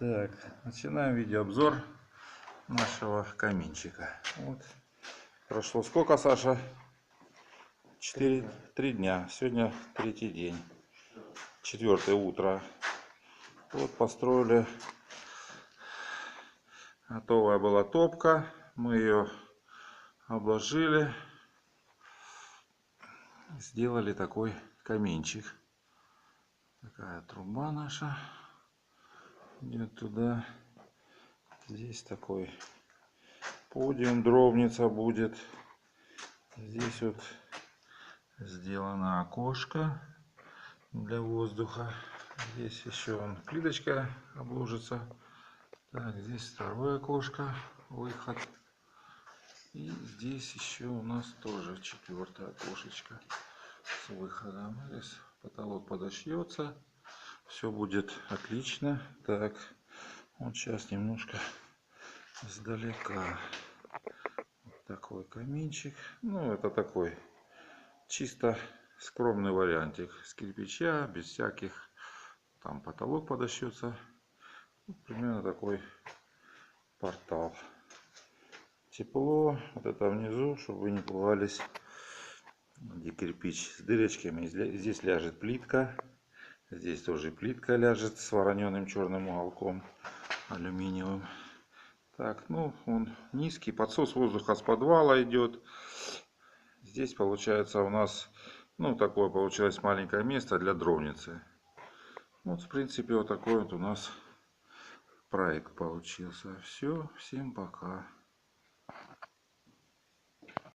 Так, начинаем видеообзор нашего каминчика. Вот. Прошло сколько, Саша? 3 дня. Сегодня 3-й день. 4-е утро. Вот построили. Готовая была топка. Мы ее обложили. Сделали такой каминчик. Такая труба наша идет туда. Здесь такой подиум, дровница будет. Здесь вот сделано окошко для воздуха. Здесь еще плиточка обложится. Так, здесь второе окошко, выход. И здесь еще у нас тоже 4-е окошечко с выходом. Здесь потолок подошьется. Все будет отлично. Так, вот сейчас немножко издалека. Вот такой каминчик. Ну, это такой чисто скромный вариантик. С кирпича, без всяких. Там потолок подошьется. Вот примерно такой портал. Тепло. Вот это внизу, чтобы вы не пугались. Где кирпич с дырочками. Здесь ляжет плитка. Здесь тоже плитка ляжет с вороненым черным уголком алюминиевым. Так, ну он низкий, подсос воздуха с подвала идет. Здесь получается у нас, ну такое получилось маленькое место для дровницы. Вот в принципе вот такой вот у нас проект получился. Все, всем пока.